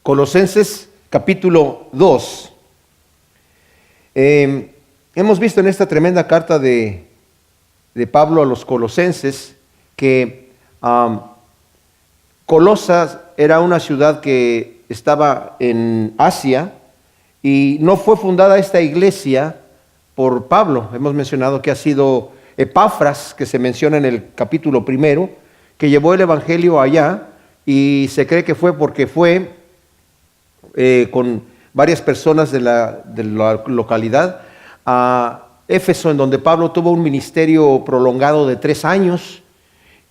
Colosenses capítulo 2. Hemos visto en esta tremenda carta de Pablo a los colosenses que Colosas era una ciudad que estaba en Asia y no fue fundada esta iglesia por Pablo. Hemos mencionado que ha sido Epafras, que se menciona en el capítulo 1, que llevó el evangelio allá, y se cree que fue porque fue con varias personas de la localidad a Éfeso, en donde Pablo tuvo un ministerio prolongado de 3 años,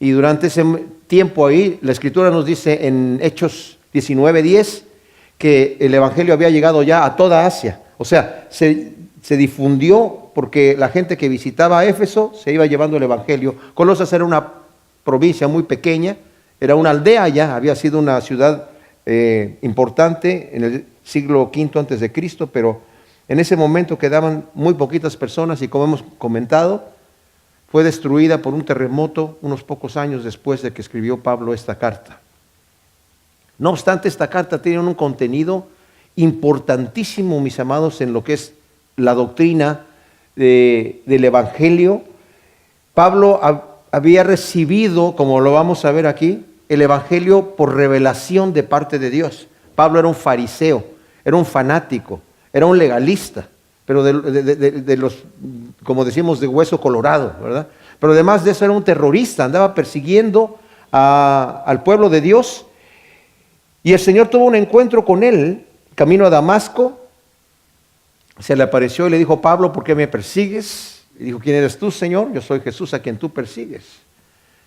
y durante ese tiempo ahí, la Escritura nos dice en Hechos 19:10 que el evangelio había llegado ya a toda Asia. O sea, se difundió porque la gente que visitaba Éfeso se iba llevando el evangelio. Colosas era una provincia muy pequeña, era una aldea ya, había sido una ciudad importante en el siglo V antes de Cristo, pero en ese momento quedaban muy poquitas personas y, como hemos comentado, fue destruida por un terremoto unos pocos años después de que escribió Pablo esta carta. No obstante, esta carta tiene un contenido importantísimo, mis amados, en lo que es la doctrina del evangelio. Pablo había recibido, como lo vamos a ver aquí, el evangelio por revelación de parte de Dios. Pablo era un fariseo, era un fanático, era un legalista, pero de los, como decimos, de hueso colorado, ¿verdad? Pero además de eso era un terrorista, andaba persiguiendo al pueblo de Dios, y el Señor tuvo un encuentro con él, camino a Damasco. Se le apareció y le dijo: Pablo, ¿por qué me persigues? Y dijo: ¿quién eres tú, Señor? Yo soy Jesús a quien tú persigues.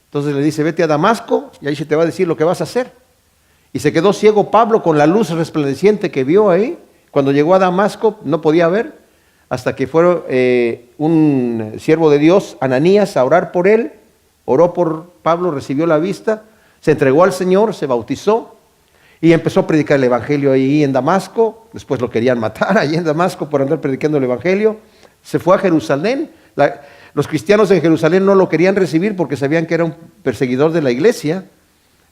Entonces le dice: vete a Damasco y ahí se te va a decir lo que vas a hacer. Y se quedó ciego Pablo con la luz resplandeciente que vio ahí. Cuando llegó a Damasco no podía ver, hasta que fue un siervo de Dios, Ananías, a orar por él. Oró por Pablo, recibió la vista, se entregó al Señor, se bautizó y empezó a predicar el evangelio ahí en Damasco. Después lo querían matar ahí en Damasco por andar predicando el evangelio. Se fue a Jerusalén. Los cristianos en Jerusalén no lo querían recibir porque sabían que era un perseguidor de la iglesia,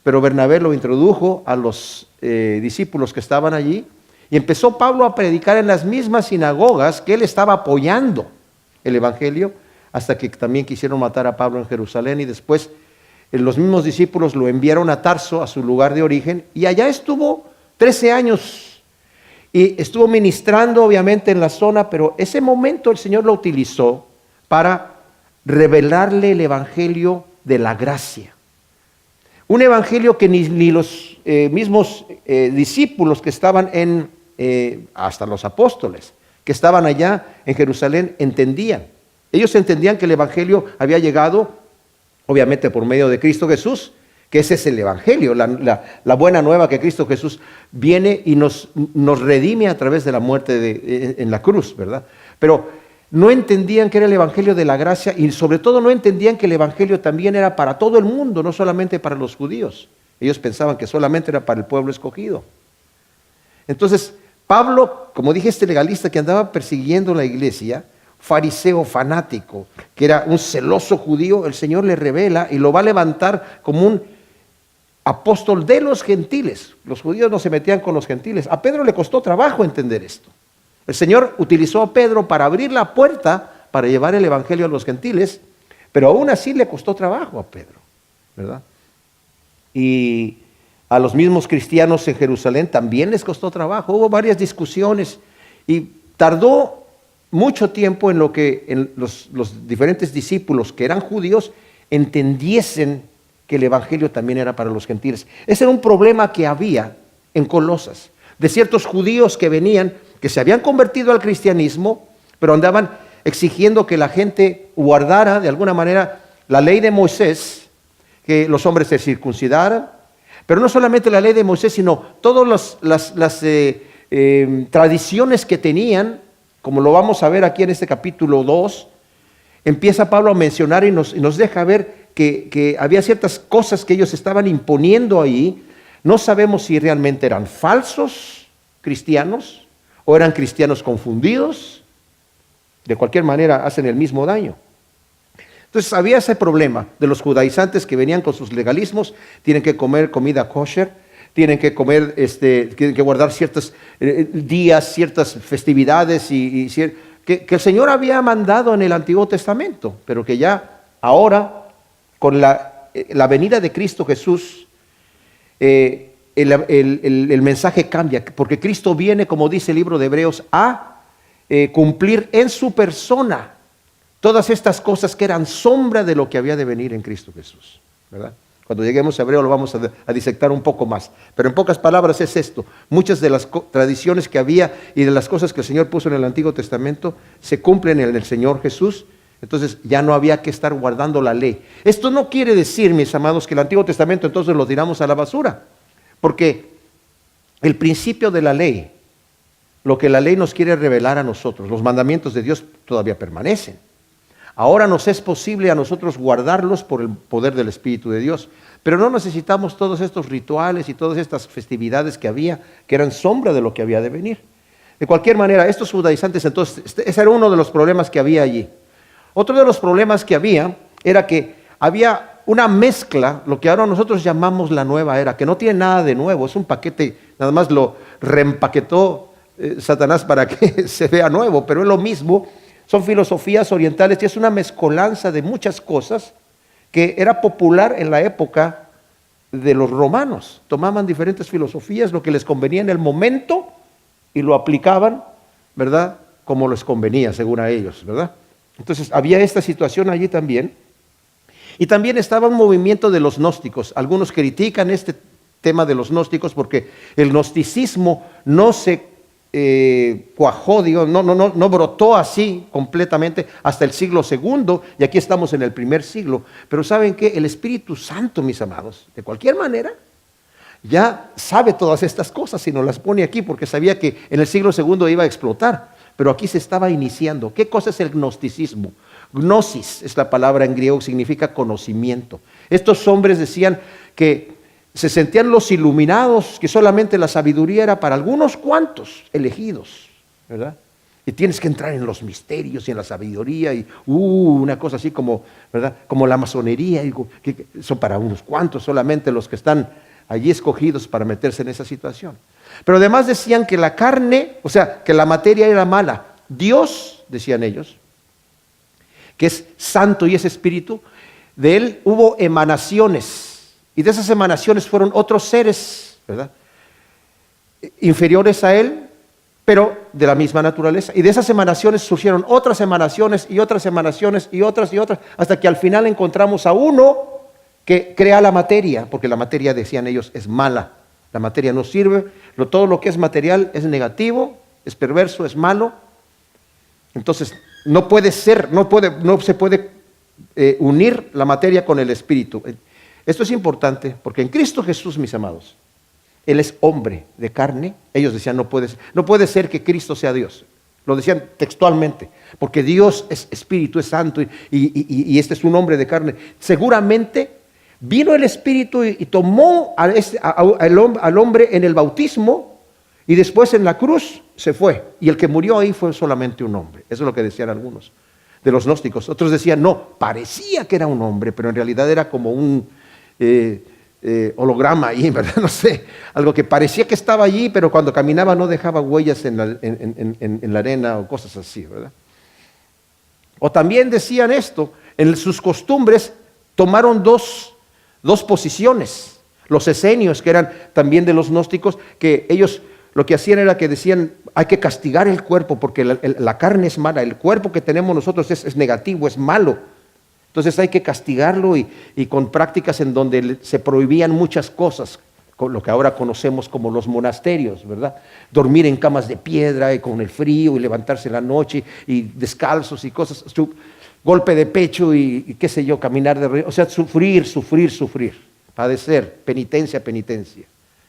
pero Bernabé lo introdujo a los discípulos que estaban allí, y empezó Pablo a predicar en las mismas sinagogas que él estaba apoyando el evangelio, hasta que también quisieron matar a Pablo en Jerusalén, y después los mismos discípulos lo enviaron a Tarso, a su lugar de origen, y allá estuvo 13 años, y estuvo ministrando obviamente en la zona, pero ese momento el Señor lo utilizó para revelarle el evangelio de la gracia. Un evangelio que ni los mismos discípulos que estaban hasta los apóstoles, que estaban allá en Jerusalén, entendían. Ellos entendían que el evangelio había llegado, obviamente, por medio de Cristo Jesús, que ese es el evangelio, la buena nueva, que Cristo Jesús viene y nos redime a través de la muerte en la cruz, ¿verdad? Pero no entendían que era el evangelio de la gracia, y sobre todo no entendían que el evangelio también era para todo el mundo, no solamente para los judíos. Ellos pensaban que solamente era para el pueblo escogido. Entonces, Pablo, como dije, este legalista que andaba persiguiendo la iglesia, fariseo, fanático, que era un celoso judío, el Señor le revela y lo va a levantar como un apóstol de los gentiles. Los judíos no se metían con los gentiles. A Pedro le costó trabajo entender esto. El Señor utilizó a Pedro para abrir la puerta para llevar el evangelio a los gentiles, pero aún así le costó trabajo a Pedro, ¿verdad? Y a los mismos cristianos en Jerusalén también les costó trabajo. Hubo varias discusiones y tardó mucho tiempo en lo que los diferentes discípulos que eran judíos entendiesen que el evangelio también era para los gentiles. Ese era un problema que había en Colosas, de ciertos judíos que venían, que se habían convertido al cristianismo, pero andaban exigiendo que la gente guardara de alguna manera la ley de Moisés, que los hombres se circuncidaran, pero no solamente la ley de Moisés, sino todas las tradiciones que tenían, como lo vamos a ver aquí en este capítulo 2, empieza Pablo a mencionar y nos deja ver que había ciertas cosas que ellos estaban imponiendo ahí. No sabemos si realmente eran falsos cristianos o eran cristianos confundidos, De cualquier manera hacen el mismo daño. Entonces había ese problema de los judaizantes que venían con sus legalismos, tienen que comer comida kosher, tienen que comer, tienen que guardar ciertos días, ciertas festividades que el Señor había mandado en el Antiguo Testamento, pero que ya ahora, con la venida de Cristo Jesús, el mensaje cambia, porque Cristo viene, como dice el libro de Hebreos, a cumplir en su persona todas estas cosas que eran sombra de lo que había de venir en Cristo Jesús, ¿verdad? Cuando lleguemos a Hebreo lo vamos a disectar un poco más, pero en pocas palabras es esto: muchas de las tradiciones que había y de las cosas que el Señor puso en el Antiguo Testamento se cumplen en el Señor Jesús. Entonces ya no había que estar guardando la ley. Esto no quiere decir, mis amados, que el Antiguo Testamento entonces lo tiramos a la basura, porque el principio de la ley, lo que la ley nos quiere revelar a nosotros, los mandamientos de Dios todavía permanecen. Ahora nos es posible a nosotros guardarlos por el poder del Espíritu de Dios, pero no necesitamos todos estos rituales y todas estas festividades que había, que eran sombra de lo que había de venir. De cualquier manera, estos judaizantes, entonces, ese era uno de los problemas que había allí. Otro de los problemas que había era que había una mezcla, lo que ahora nosotros llamamos la nueva era, que no tiene nada de nuevo, es un paquete, nada más lo reempaquetó Satanás para que se vea nuevo, pero es lo mismo. Son filosofías orientales y es una mezcolanza de muchas cosas que era popular en la época de los romanos. Tomaban diferentes filosofías, lo que les convenía en el momento, y lo aplicaban, ¿verdad?, como les convenía, según a ellos, ¿verdad? Entonces había esta situación allí también. Y también estaba un movimiento de los gnósticos. Algunos critican este tema de los gnósticos porque el gnosticismo no se cuajó, no brotó así completamente hasta el siglo II, y aquí estamos en el primer siglo. Pero ¿saben qué? El Espíritu Santo, mis amados, de cualquier manera, ya sabe todas estas cosas y nos las pone aquí porque sabía que en el siglo II iba a explotar, pero aquí se estaba iniciando. ¿Qué cosa es el gnosticismo? Gnosis es la palabra en griego, significa conocimiento. Estos hombres decían que se sentían los iluminados, que solamente la sabiduría era para algunos cuantos elegidos, ¿verdad? Y tienes que entrar en los misterios y en la sabiduría y una cosa así como, ¿verdad?, como la masonería, que son para unos cuantos, solamente los que están allí escogidos para meterse en esa situación. Pero además decían que la carne, o sea, que la materia era mala. Dios, decían ellos, que es santo y es espíritu, de él hubo emanaciones. Y de esas emanaciones fueron otros seres, ¿verdad?, inferiores a él, pero de la misma naturaleza. Y de esas emanaciones surgieron otras emanaciones y otras emanaciones y otras, hasta que al final encontramos a uno que crea la materia, porque la materia, decían ellos, es mala. La materia no sirve, todo lo que es material es negativo, es perverso, es malo. Entonces, no se puede unir la materia con el espíritu. Esto es importante porque en Cristo Jesús, mis amados, Él es hombre de carne. Ellos decían, no puede ser que Cristo sea Dios. Lo decían textualmente, porque Dios es espíritu, es santo y este es un hombre de carne. Seguramente vino el Espíritu y tomó al hombre en el bautismo y después en la cruz se fue. Y el que murió ahí fue solamente un hombre. Eso es lo que decían algunos de los gnósticos. Otros decían, no, parecía que era un hombre, pero en realidad era como un holograma ahí, ¿verdad? No sé, algo que parecía que estaba allí, pero cuando caminaba no dejaba huellas en la arena o cosas así, ¿verdad? O también decían esto, en sus costumbres tomaron dos posiciones. Los esenios, que eran también de los gnósticos, que ellos lo que hacían era que decían, hay que castigar el cuerpo porque la carne es mala, el cuerpo que tenemos nosotros es negativo, es malo. Entonces hay que castigarlo y con prácticas en donde se prohibían muchas cosas, con lo que ahora conocemos como los monasterios, ¿verdad? Dormir en camas de piedra y con el frío y levantarse en la noche y descalzos y cosas, golpe de pecho y qué sé yo, caminar de río, o sea, sufrir, padecer, penitencia.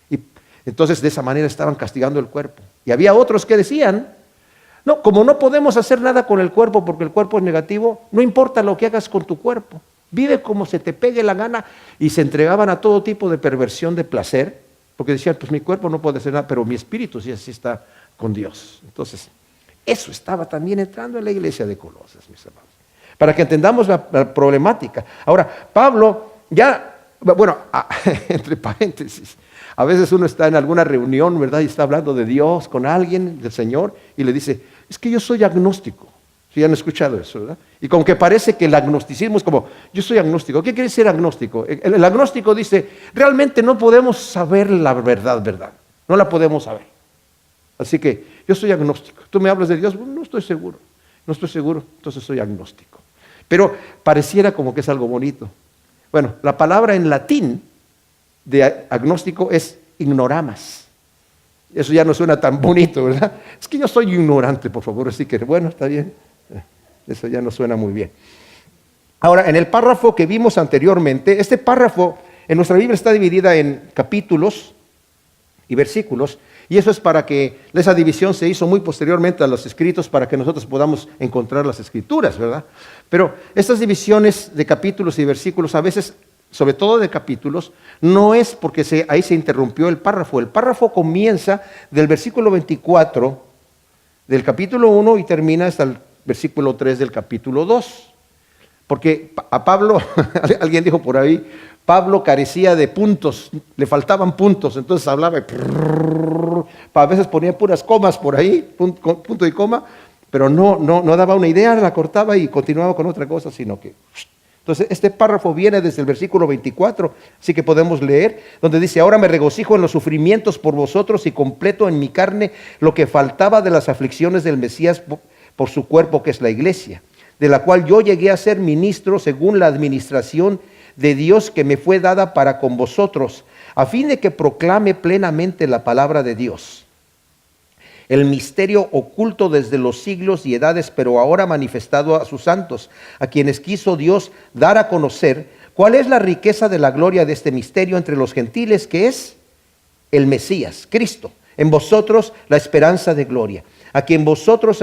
Y entonces de esa manera estaban castigando el cuerpo. Y había otros que decían, no, como no podemos hacer nada con el cuerpo porque el cuerpo es negativo, no importa lo que hagas con tu cuerpo, vive como se te pegue la gana, y se entregaban a todo tipo de perversión de placer, porque decían, pues mi cuerpo no puede hacer nada, pero mi espíritu sí así está con Dios. Entonces, Eso estaba también entrando en la iglesia de Colosas, mis amados. Para que entendamos la problemática. Ahora, Pablo ya, bueno, entre paréntesis, a veces uno está en alguna reunión, ¿verdad? Y está hablando de Dios con alguien, del Señor, y le dice, es que yo soy agnóstico. ¿Sí han escuchado eso, verdad? Y como que parece que el agnosticismo es como, yo soy agnóstico. ¿Qué quiere decir agnóstico? El agnóstico dice, realmente no podemos saber la verdad. No la podemos saber. Así que yo soy agnóstico. Tú me hablas de Dios, no estoy seguro, entonces soy agnóstico. Pero pareciera como que es algo bonito. Bueno, la palabra en latín de agnóstico es ignoramas. Eso ya no suena tan bonito, ¿verdad? Es que yo soy ignorante, por favor, así que bueno, está bien. Eso ya no suena muy bien. Ahora, en el párrafo que vimos anteriormente, este párrafo en nuestra Biblia está dividida en capítulos y versículos, y eso es para que esa división se hizo muy posteriormente a los escritos para que nosotros podamos encontrar las escrituras, ¿verdad? Pero estas divisiones de capítulos y versículos a veces, sobre todo de capítulos, no es porque ahí se interrumpió el párrafo. El párrafo comienza del versículo 24 del capítulo 1 y termina hasta el versículo 3 del capítulo 2. Porque a Pablo, alguien dijo por ahí, Pablo carecía de puntos, le faltaban puntos, entonces hablaba y a veces ponía puras comas por ahí, punto y coma, pero no daba una idea, la cortaba y continuaba con otra cosa, sino que... Entonces este párrafo viene desde el versículo 24, así que podemos leer, donde dice, ahora me regocijo en los sufrimientos por vosotros y completo en mi carne lo que faltaba de las aflicciones del Mesías por su cuerpo que es la iglesia, de la cual yo llegué a ser ministro según la administración de Dios que me fue dada para con vosotros, a fin de que proclame plenamente la palabra de Dios, el misterio oculto desde los siglos y edades, pero ahora manifestado a sus santos, a quienes quiso Dios dar a conocer cuál es la riqueza de la gloria de este misterio entre los gentiles, que es el Mesías, Cristo, en vosotros la esperanza de gloria, a quien nosotros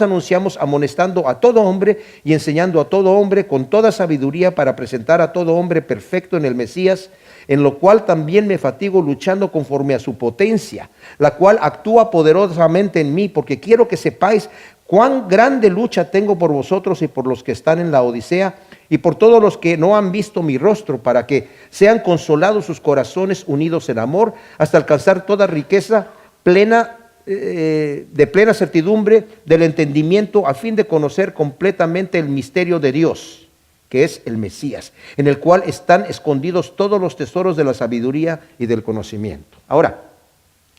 anunciamos amonestando a todo hombre y enseñando a todo hombre con toda sabiduría para presentar a todo hombre perfecto en el Mesías, en lo cual también me fatigo luchando conforme a su potencia, la cual actúa poderosamente en mí, porque quiero que sepáis cuán grande lucha tengo por vosotros y por los que están en la Odisea y por todos los que no han visto mi rostro, para que sean consolados sus corazones unidos en amor, hasta alcanzar toda riqueza plena, de plena certidumbre del entendimiento, a fin de conocer completamente el misterio de Dios, que es el Mesías, en el cual están escondidos todos los tesoros de la sabiduría y del conocimiento. Ahora,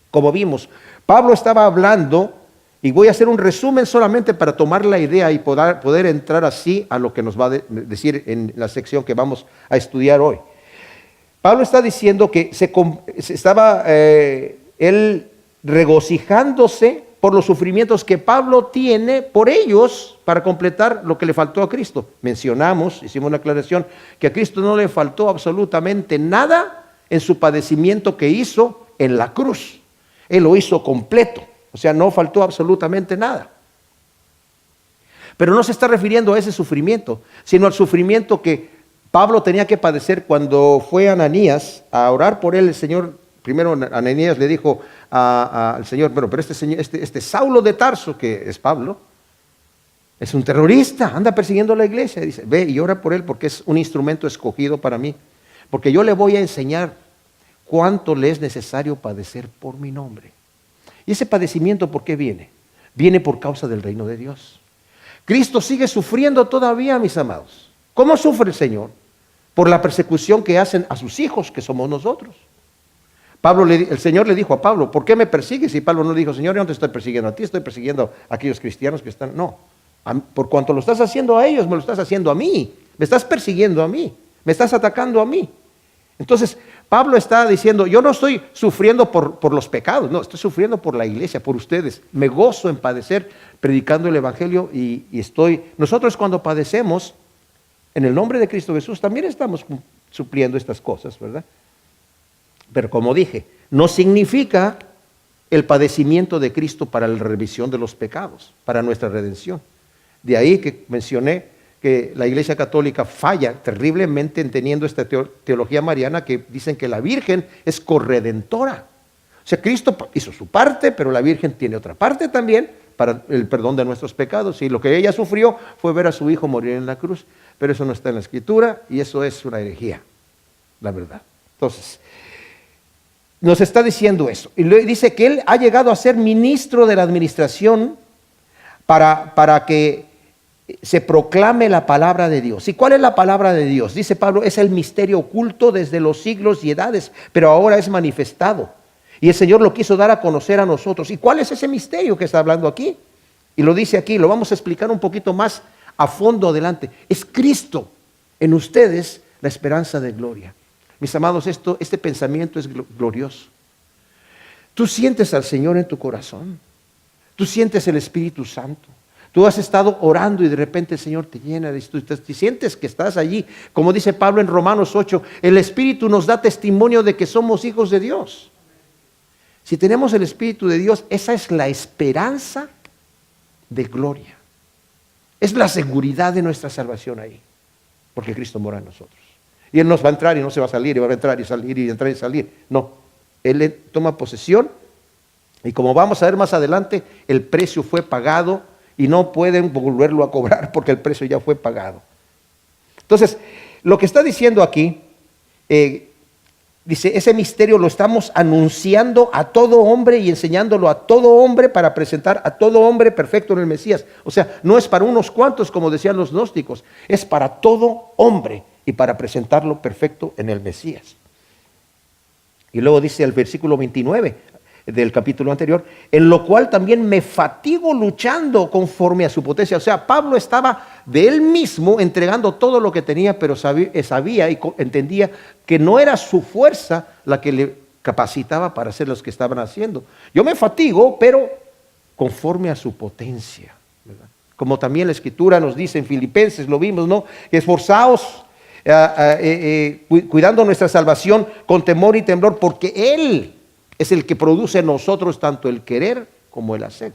como vimos, Pablo estaba hablando, y voy a hacer un resumen solamente para tomar la idea y poder entrar así a lo que nos va a decir en la sección que vamos a estudiar hoy. Pablo está diciendo que estaba él regocijándose por los sufrimientos que Pablo tiene por ellos para completar lo que le faltó a Cristo. Hicimos una aclaración, que a Cristo no le faltó absolutamente nada en su padecimiento que hizo en la cruz. Él lo hizo completo, o sea, no faltó absolutamente nada. Pero no se está refiriendo a ese sufrimiento, sino al sufrimiento que Pablo tenía que padecer cuando fue a Ananías a orar por él. El Señor, primero Ananías le dijo al Señor, pero este Saulo de Tarso, que es Pablo, es un terrorista, anda persiguiendo a la iglesia. Dice, ve y ora por él porque es un instrumento escogido para mí, porque yo le voy a enseñar cuánto le es necesario padecer por mi nombre. Y ese padecimiento, ¿por qué viene? Viene por causa del reino de Dios. Cristo sigue sufriendo todavía, mis amados. ¿Cómo sufre el Señor? Por la persecución que hacen a sus hijos, que somos nosotros. El Señor le dijo a Pablo, ¿por qué me persigues? Y Pablo no dijo, Señor, yo no te estoy persiguiendo a ti, estoy persiguiendo a aquellos cristianos que están... No, por cuanto lo estás haciendo a ellos, me lo estás haciendo a mí. Me estás persiguiendo a mí, me estás atacando a mí. Entonces, Pablo está diciendo, yo no estoy sufriendo por los pecados, no, estoy sufriendo por la iglesia, por ustedes. Me gozo en padecer predicando el Evangelio y nosotros cuando padecemos en el nombre de Cristo Jesús también estamos supliendo estas cosas, ¿verdad? Pero como dije, no significa el padecimiento de Cristo para la remisión de los pecados, para nuestra redención. De ahí que mencioné que la Iglesia Católica falla terriblemente en teniendo esta teología mariana que dicen que la Virgen es corredentora. O sea, Cristo hizo su parte, pero la Virgen tiene otra parte también para el perdón de nuestros pecados. Y lo que ella sufrió fue ver a su hijo morir en la cruz. Pero eso no está en la Escritura y eso es una herejía, la verdad. Entonces, nos está diciendo eso. Y dice que él ha llegado a ser ministro de la administración para que se proclame la palabra de Dios. ¿Y cuál es la palabra de Dios? Dice Pablo, es el misterio oculto desde los siglos y edades, pero ahora es manifestado. Y el Señor lo quiso dar a conocer a nosotros. ¿Y cuál es ese misterio que está hablando aquí? Y lo dice aquí, lo vamos a explicar un poquito más a fondo adelante. Es Cristo en ustedes, la esperanza de gloria. Mis amados, este pensamiento es glorioso. Tú sientes al Señor en tu corazón. Tú sientes el Espíritu Santo. Tú has estado orando y de repente el Señor te llena, y sientes que estás allí. Como dice Pablo en Romanos 8, el Espíritu nos da testimonio de que somos hijos de Dios. Si tenemos el Espíritu de Dios, esa es la esperanza de gloria. Es la seguridad de nuestra salvación ahí, porque Cristo mora en nosotros. Y Él nos va a entrar y no se va a salir, y va a entrar y salir y entrar y salir. No, Él toma posesión y como vamos a ver más adelante, el precio fue pagado y no pueden volverlo a cobrar porque el precio ya fue pagado. Entonces, lo que está diciendo aquí, dice, ese misterio lo estamos anunciando a todo hombre y enseñándolo a todo hombre para presentar a todo hombre perfecto en el Mesías. O sea, no es para unos cuantos como decían los gnósticos, es para todo hombre y para presentarlo perfecto en el Mesías. Y luego dice el versículo 29 del capítulo anterior, en lo cual también me fatigo luchando conforme a su potencia. O sea, Pablo estaba de él mismo entregando todo lo que tenía, pero sabía y entendía que no era su fuerza la que le capacitaba para hacer los que estaban haciendo. Yo me fatigo, pero conforme a su potencia, ¿verdad? Como también la Escritura nos dice en Filipenses, lo vimos, ¿no? Esforzaos cuidando nuestra salvación con temor y temblor, porque Él es el que produce en nosotros tanto el querer como el hacer.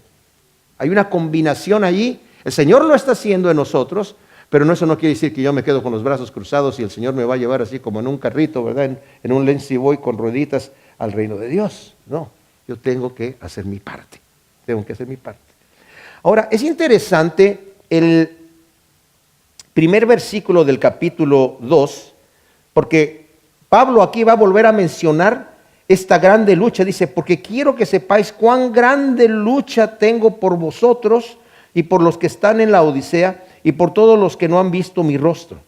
Hay una combinación allí. El Señor lo está haciendo en nosotros, pero eso no quiere decir que yo me quedo con los brazos cruzados y el Señor me va a llevar así como en un carrito, ¿verdad? En un Lazy Boy con rueditas al reino de Dios. No, yo tengo que hacer mi parte. Tengo que hacer mi parte. Ahora, es interesante el primer versículo del capítulo 2, porque Pablo aquí va a volver a mencionar esta grande lucha. Dice, porque quiero que sepáis cuán grande lucha tengo por vosotros y por los que están en la Odisea y por todos los que no han visto mi rostro.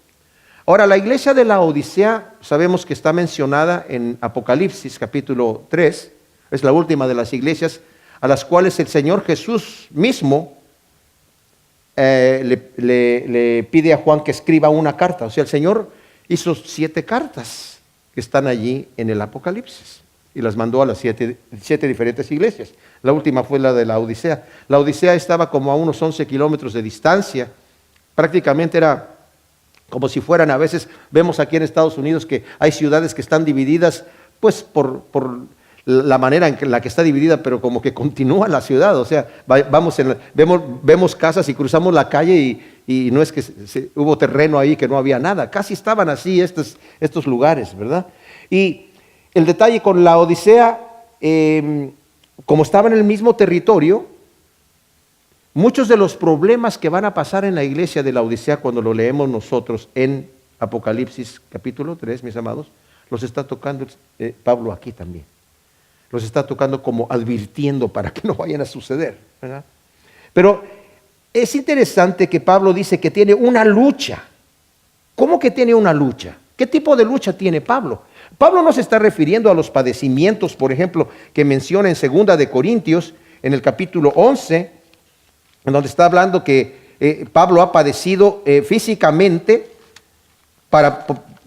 Ahora, la iglesia de la Odisea sabemos que está mencionada en Apocalipsis capítulo 3, es la última de las iglesias a las cuales el Señor Jesús mismo le pide a Juan que escriba una carta. O sea, el Señor hizo 7 cartas que están allí en el Apocalipsis y las mandó a las 7 diferentes iglesias. La última fue la de la Odisea. La Odisea estaba como a unos 11 kilómetros de distancia. Prácticamente era como si fueran, a veces vemos aquí en Estados Unidos que hay ciudades que están divididas pues por la manera en la que está dividida, pero como que continúa la ciudad. O sea, vemos casas y cruzamos la calle y no es que hubo terreno ahí que no había nada. Casi estaban así estos lugares, ¿verdad? Y el detalle con la Odisea, como estaba en el mismo territorio, muchos de los problemas que van a pasar en la iglesia de la Odisea cuando lo leemos nosotros en Apocalipsis capítulo 3, mis amados, los está tocando Pablo aquí también. Los está tocando como advirtiendo para que no vayan a suceder, ¿verdad? Pero es interesante que Pablo dice que tiene una lucha. ¿Cómo que tiene una lucha? ¿Qué tipo de lucha tiene Pablo? Pablo no se está refiriendo a los padecimientos, por ejemplo, que menciona en 2 de Corintios, en el capítulo 11, en donde está hablando que Pablo ha padecido físicamente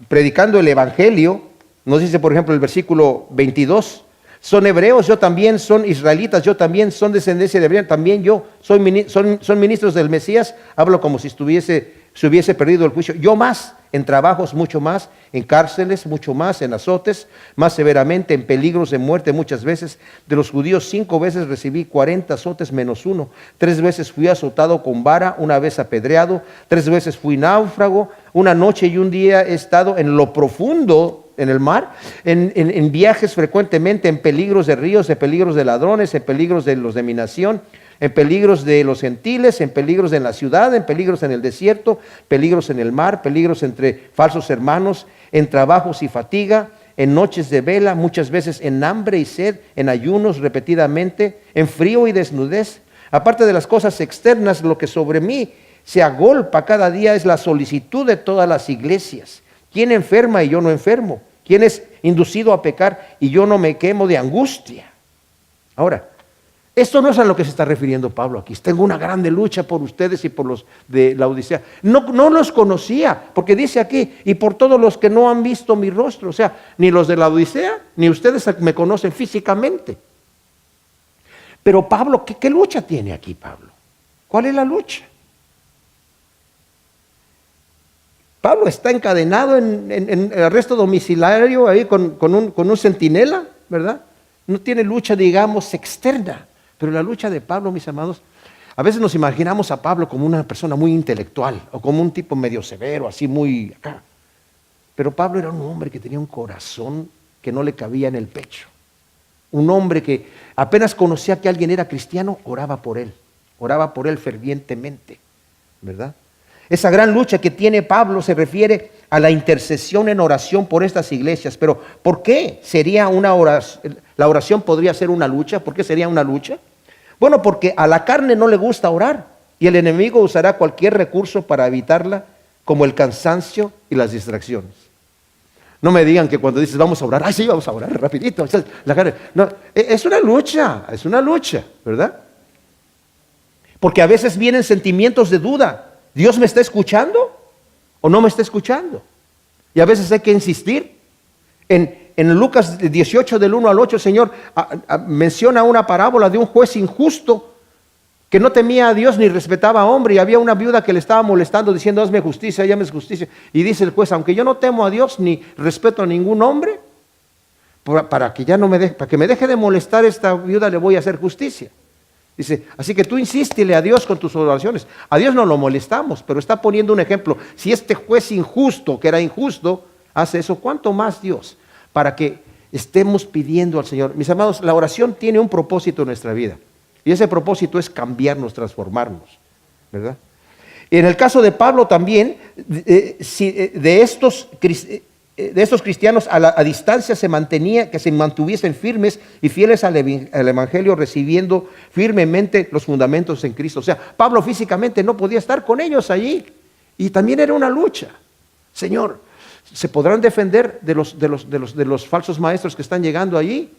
predicando el Evangelio. Nos dice, por ejemplo, el versículo 22, son hebreos, yo también, son israelitas, yo también, son descendencia de Abraham, también yo, son ministros del Mesías. Hablo como si se hubiese perdido el juicio. Yo más, en trabajos mucho más, en cárceles mucho más, en azotes, más severamente, en peligros de muerte muchas veces. De los judíos 5 veces recibí 40 azotes menos 1. 3 veces fui azotado con vara, 1 vez apedreado, 3 veces fui náufrago, 1 noche y 1 día he estado en lo profundo en el mar, en viajes frecuentemente, en peligros de ríos, en peligros de ladrones, en peligros de los de mi nación, en peligros de los gentiles, en peligros en la ciudad, en peligros en el desierto, peligros en el mar, peligros entre falsos hermanos, en trabajos y fatiga, en noches de vela, muchas veces en hambre y sed, en ayunos repetidamente, en frío y desnudez. Aparte de las cosas externas, lo que sobre mí se agolpa cada día es la solicitud de todas las iglesias. ¿Quién enferma y yo no enfermo? ¿Quién es inducido a pecar y yo no me quemo de angustia? Ahora, esto no es a lo que se está refiriendo Pablo aquí. Tengo una grande lucha por ustedes y por los de la Odisea. No los conocía, porque dice aquí, y por todos los que no han visto mi rostro. O sea, ni los de la Odisea, ni ustedes me conocen físicamente. Pero Pablo, ¿qué lucha tiene aquí Pablo? ¿Cuál es la lucha? Pablo está encadenado en arresto domiciliario ahí con un centinela, ¿verdad? No tiene lucha, digamos, externa. Pero la lucha de Pablo, mis amados, a veces nos imaginamos a Pablo como una persona muy intelectual o como un tipo medio severo, así muy acá. Pero Pablo era un hombre que tenía un corazón que no le cabía en el pecho. Un hombre que apenas conocía que alguien era cristiano, oraba por él fervientemente, ¿verdad? Esa gran lucha que tiene Pablo se refiere a la intercesión en oración por estas iglesias. Pero ¿por qué sería una oración? La oración podría ser una lucha. ¿Por qué sería una lucha? Bueno, porque a la carne no le gusta orar y el enemigo usará cualquier recurso para evitarla, como el cansancio y las distracciones. No me digan que cuando dices vamos a orar, ¡ay sí, vamos a orar rapidito! La carne, no, es una lucha, ¿verdad? Porque a veces vienen sentimientos de duda. ¿Dios me está escuchando o no me está escuchando? Y a veces hay que insistir. En Lucas 18 del 1 al 8, el Señor menciona una parábola de un juez injusto que no temía a Dios ni respetaba a hombre, y había una viuda que le estaba molestando diciendo hazme justicia, hazme justicia. Y dice el juez, aunque yo no temo a Dios ni respeto a ningún hombre, para que me deje de molestar esta viuda le voy a hacer justicia. Dice, así que tú insístele a Dios con tus oraciones. A Dios no lo molestamos, pero está poniendo un ejemplo. Si este juez injusto, que era injusto, hace eso, ¿cuánto más Dios? Para que estemos pidiendo al Señor. Mis amados, la oración tiene un propósito en nuestra vida. Y ese propósito es cambiarnos, transformarnos, ¿verdad? Y en el caso de Pablo también, de estos cristianos a distancia que se mantuviesen firmes y fieles al Evangelio, recibiendo firmemente los fundamentos en Cristo. O sea, Pablo físicamente no podía estar con ellos allí. Y también era una lucha. Señor, ¿se podrán defender de los falsos maestros que están llegando allí?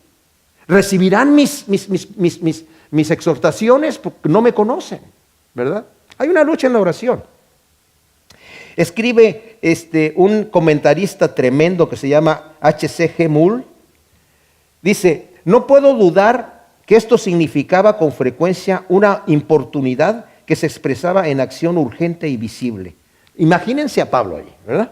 ¿Recibirán mis exhortaciones? Porque no me conocen, ¿verdad? Hay una lucha en la oración. Escribe un comentarista tremendo que se llama H.C.G. Mull. Dice, no puedo dudar que esto significaba con frecuencia una importunidad que se expresaba en acción urgente y visible. Imagínense a Pablo allí, ¿verdad?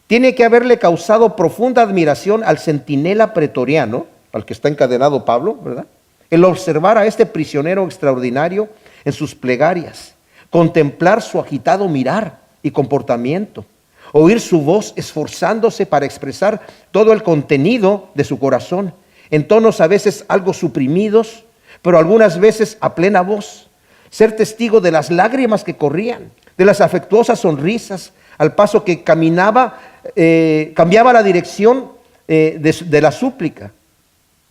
Tiene que haberle causado profunda admiración al centinela pretoriano, al que está encadenado Pablo, ¿verdad? El observar a este prisionero extraordinario en sus plegarias, contemplar su agitado mirar y comportamiento, oír su voz esforzándose para expresar todo el contenido de su corazón, en tonos a veces algo suprimidos, pero algunas veces a plena voz, ser testigo de las lágrimas que corrían, de las afectuosas sonrisas, al paso que cambiaba la dirección de la súplica.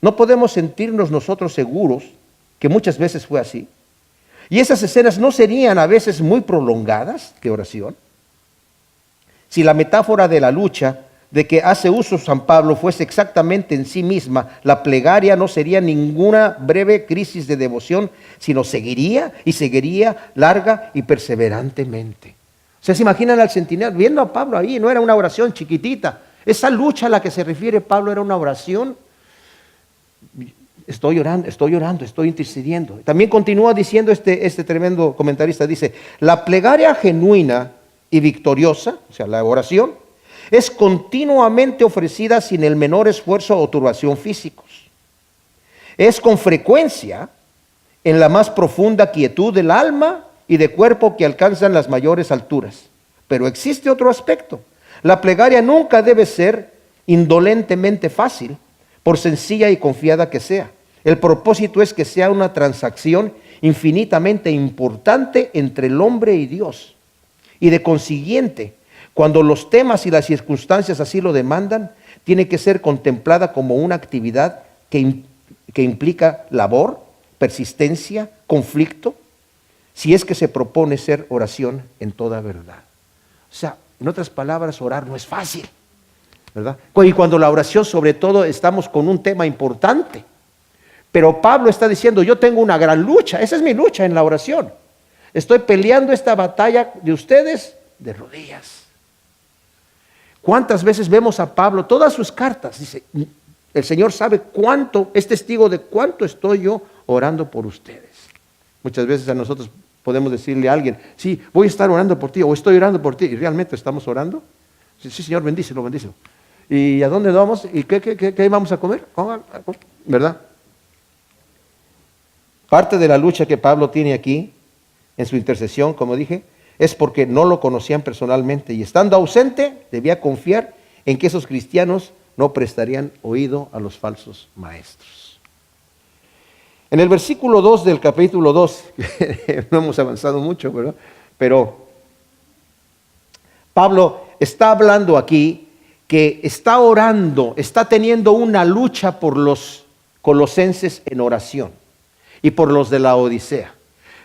No podemos sentirnos nosotros seguros que muchas veces fue así. Y esas escenas no serían a veces muy prolongadas de oración. Si la metáfora de la lucha de que hace uso San Pablo fuese exactamente en sí misma, la plegaria no sería ninguna breve crisis de devoción, sino seguiría y seguiría larga y perseverantemente. O sea, se imaginan al centinela viendo a Pablo ahí, no era una oración chiquitita. Esa lucha a la que se refiere Pablo era una oración. Estoy orando, estoy intercediendo. También continúa diciendo este tremendo comentarista, dice, la plegaria genuina y victoriosa, o sea, la oración, es continuamente ofrecida sin el menor esfuerzo o turbación físicos. Es con frecuencia en la más profunda quietud del alma y de cuerpo que alcanzan las mayores alturas. Pero existe otro aspecto. La plegaria nunca debe ser indolentemente fácil, por sencilla y confiada que sea. El propósito es que sea una transacción infinitamente importante entre el hombre y Dios. Y de consiguiente, cuando los temas y las circunstancias así lo demandan, tiene que ser contemplada como una actividad que implica labor, persistencia, conflicto, si es que se propone ser oración en toda verdad. O sea, en otras palabras, orar no es fácil, ¿verdad? Y cuando la oración, sobre todo, estamos con un tema importante. Pero Pablo está diciendo, yo tengo una gran lucha, esa es mi lucha en la oración. Estoy peleando esta batalla de ustedes de rodillas. ¿Cuántas veces vemos a Pablo? Todas sus cartas, dice, el Señor sabe cuánto, es testigo de cuánto estoy yo orando por ustedes. Muchas veces a nosotros podemos decirle a alguien, sí, voy a estar orando por ti, o estoy orando por ti, ¿y realmente estamos orando? Sí, sí, Señor, bendícelo, bendícelo. ¿Y a dónde vamos? ¿Y qué vamos a comer? ¿Verdad? Parte de la lucha que Pablo tiene aquí, en su intercesión, como dije, es porque no lo conocían personalmente y estando ausente debía confiar en que esos cristianos no prestarían oído a los falsos maestros. En el versículo 2 del capítulo 2, no hemos avanzado mucho, ¿verdad? Pero Pablo está hablando aquí que está orando, está teniendo una lucha por los colosenses en oración y por los de la Odisea.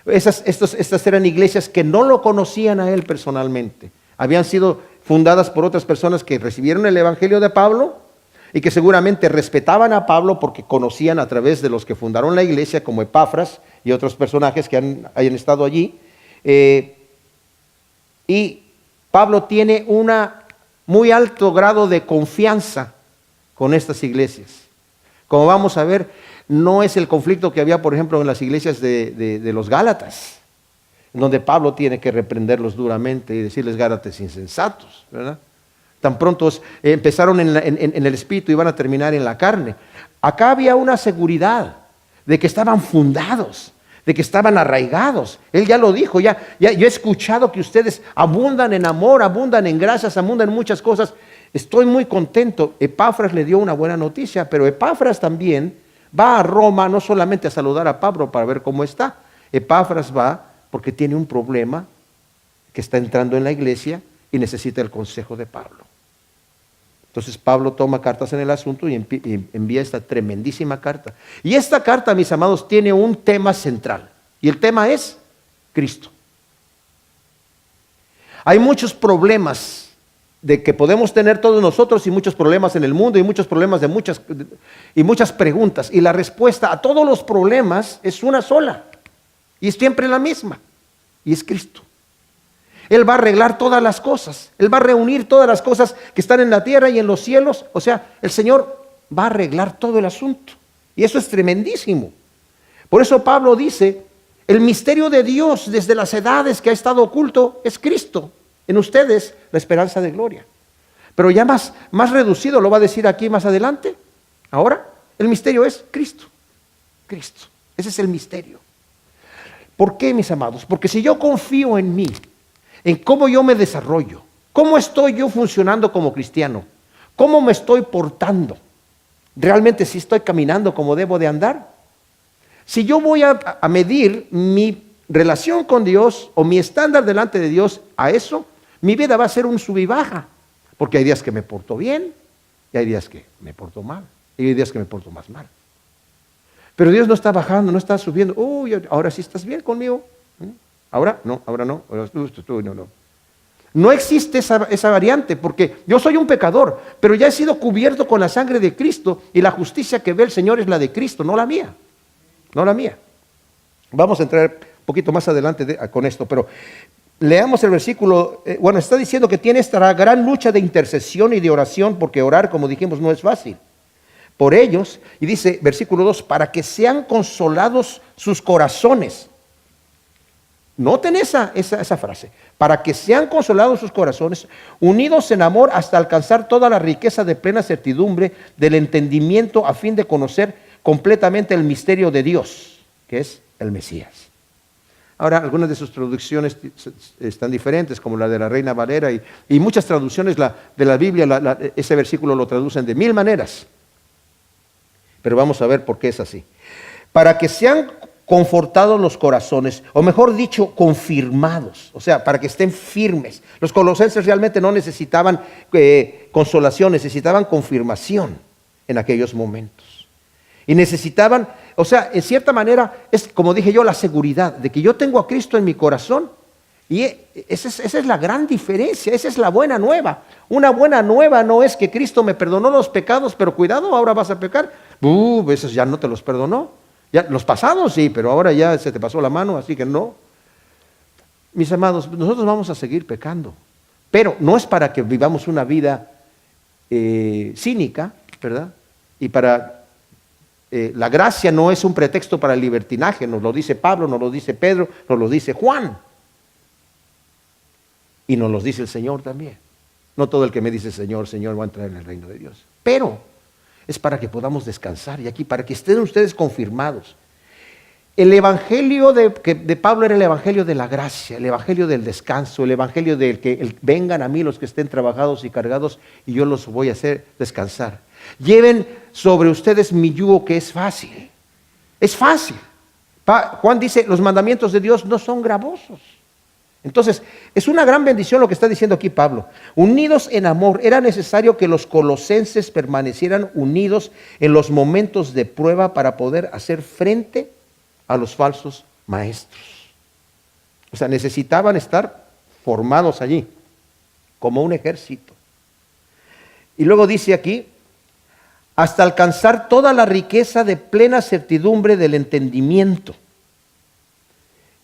Estas eran iglesias que no lo conocían a él personalmente. Habían sido fundadas por otras personas que recibieron el evangelio de Pablo y que seguramente respetaban a Pablo porque conocían a través de los que fundaron la iglesia, como Epafras y otros personajes que hayan estado allí. Y Pablo tiene un muy alto grado de confianza con estas iglesias. Como vamos a ver, no es el conflicto que había, por ejemplo, en las iglesias de los Gálatas, donde Pablo tiene que reprenderlos duramente y decirles Gálatas insensatos, ¿verdad? Tan pronto empezaron en el espíritu y van a terminar en la carne. Acá había una seguridad de que estaban fundados, de que estaban arraigados. Él ya lo dijo, yo he escuchado que ustedes abundan en amor, abundan en gracias, abundan en muchas cosas. Estoy muy contento. Epafras le dio una buena noticia, pero Epafras también va a Roma no solamente a saludar a Pablo para ver cómo está. Epafras va porque tiene un problema que está entrando en la iglesia y necesita el consejo de Pablo. Entonces Pablo toma cartas en el asunto y envía esta tremendísima carta. Y esta carta, mis amados, tiene un tema central. Y el tema es Cristo. Hay muchos problemas de que podemos tener todos nosotros y muchos problemas en el mundo y muchos problemas y muchas preguntas. Y la respuesta a todos los problemas es una sola. Y es siempre la misma. Y es Cristo. Él va a arreglar todas las cosas. Él va a reunir todas las cosas que están en la tierra y en los cielos. O sea, el Señor va a arreglar todo el asunto. Y eso es tremendísimo. Por eso Pablo dice, el misterio de Dios desde las edades que ha estado oculto es Cristo. En ustedes la esperanza de gloria. Pero ya más reducido, lo va a decir aquí más adelante. Ahora, el misterio es Cristo. Cristo. Ese es el misterio. ¿Por qué, mis amados? Porque si yo confío en mí, en cómo yo me desarrollo, cómo estoy yo funcionando como cristiano, cómo me estoy portando, realmente si estoy caminando como debo de andar. Si yo voy a medir mi relación con Dios o mi estándar delante de Dios a eso, mi vida va a ser un sub y baja, porque hay días que me porto bien y hay días que me porto mal y hay días que me porto más mal. Pero Dios no está bajando, no está subiendo. Uy, ahora sí estás bien conmigo. Ahora no. No. No existe esa variante, porque yo soy un pecador, pero ya he sido cubierto con la sangre de Cristo y la justicia que ve el Señor es la de Cristo, no la mía. No la mía. Vamos a entrar un poquito más adelante con esto, pero leamos el versículo. Está diciendo que tiene esta gran lucha de intercesión y de oración, porque orar, como dijimos, no es fácil. Por ellos, y dice, versículo 2, para que sean consolados sus corazones. Noten esa frase, para que sean consolados sus corazones, unidos en amor hasta alcanzar toda la riqueza de plena certidumbre del entendimiento a fin de conocer completamente el misterio de Dios, que es el Mesías. Ahora, algunas de sus traducciones están diferentes, como la de la Reina Valera, y muchas traducciones de la Biblia, ese versículo lo traducen de 1000 maneras. Pero vamos a ver por qué es así. Para que sean confortados los corazones, o mejor dicho, confirmados, o sea, para que estén firmes. Los colosenses realmente no necesitaban consolación, necesitaban confirmación en aquellos momentos. Y necesitaban, o sea, en cierta manera, es como dije yo, la seguridad de que yo tengo a Cristo en mi corazón. Y esa es la gran diferencia, esa es la buena nueva. Una buena nueva no es que Cristo me perdonó los pecados, pero cuidado, ahora vas a pecar. Esos ya no te los perdonó. Ya, los pasados sí, pero ahora ya se te pasó la mano, así que no. Mis amados, nosotros vamos a seguir pecando, pero no es para que vivamos una vida cínica, ¿verdad? Y la gracia no es un pretexto para el libertinaje, nos lo dice Pablo, nos lo dice Pedro, nos lo dice Juan. Y nos los dice el Señor también. No todo el que me dice Señor, Señor va a entrar en el reino de Dios. Pero es para que podamos descansar y aquí, para que estén ustedes confirmados. El evangelio de Pablo era el evangelio de la gracia, el evangelio del descanso, el evangelio del que vengan a mí los que estén trabajados y cargados y yo los voy a hacer descansar. Lleven sobre ustedes mi yugo que es fácil. Es fácil. Juan dice, los mandamientos de Dios no son gravosos. Entonces, es una gran bendición lo que está diciendo aquí Pablo. Unidos en amor, era necesario que los colosenses permanecieran unidos en los momentos de prueba para poder hacer frente a los falsos maestros. O sea, necesitaban estar formados allí, como un ejército. Y luego dice aquí, hasta alcanzar toda la riqueza de plena certidumbre del entendimiento.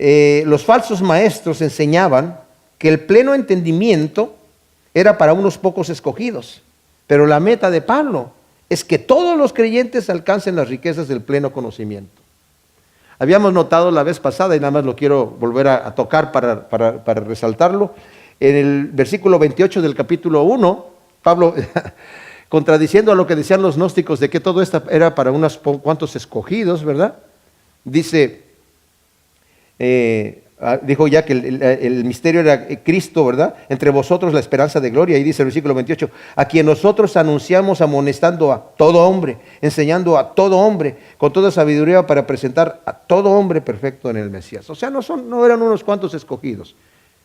Los falsos maestros enseñaban que el pleno entendimiento era para unos pocos escogidos, pero la meta de Pablo es que todos los creyentes alcancen las riquezas del pleno conocimiento. Habíamos notado la vez pasada, y nada más lo quiero volver a tocar para resaltarlo, en el versículo 28 del capítulo 1, Pablo, contradiciendo a lo que decían los gnósticos de que todo esto era para unos cuantos escogidos, ¿verdad? Dice... dijo ya que el misterio era Cristo, ¿verdad? Entre vosotros la esperanza de gloria. Y dice el versículo 28, a quien nosotros anunciamos amonestando a todo hombre, enseñando a todo hombre, con toda sabiduría para presentar a todo hombre perfecto en el Mesías. O sea, no eran unos cuantos escogidos,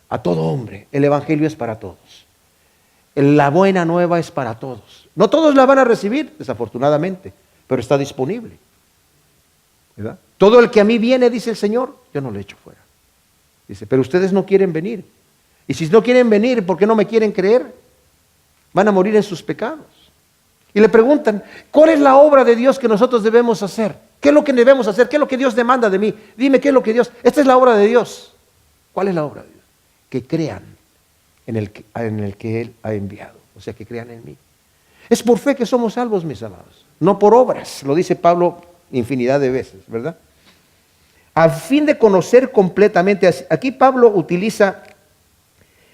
a todo hombre. El evangelio es para todos. La buena nueva es para todos. No todos la van a recibir, desafortunadamente, pero está disponible, ¿verdad? Todo el que a mí viene, dice el Señor, yo no le echo fuera. Dice, pero ustedes no quieren venir. Y si no quieren venir, ¿por qué no me quieren creer? Van a morir en sus pecados. Y le preguntan, ¿cuál es la obra de Dios que nosotros debemos hacer? ¿Qué es lo que debemos hacer? ¿Qué es lo que Dios demanda de mí? Dime, ¿qué es lo que Dios? Esta es la obra de Dios. ¿Cuál es la obra de Dios? Que crean en el que Él ha enviado. O sea, que crean en mí. Es por fe que somos salvos, mis amados. No por obras. Lo dice Pablo infinidad de veces, ¿verdad? A fin de conocer completamente, aquí Pablo utiliza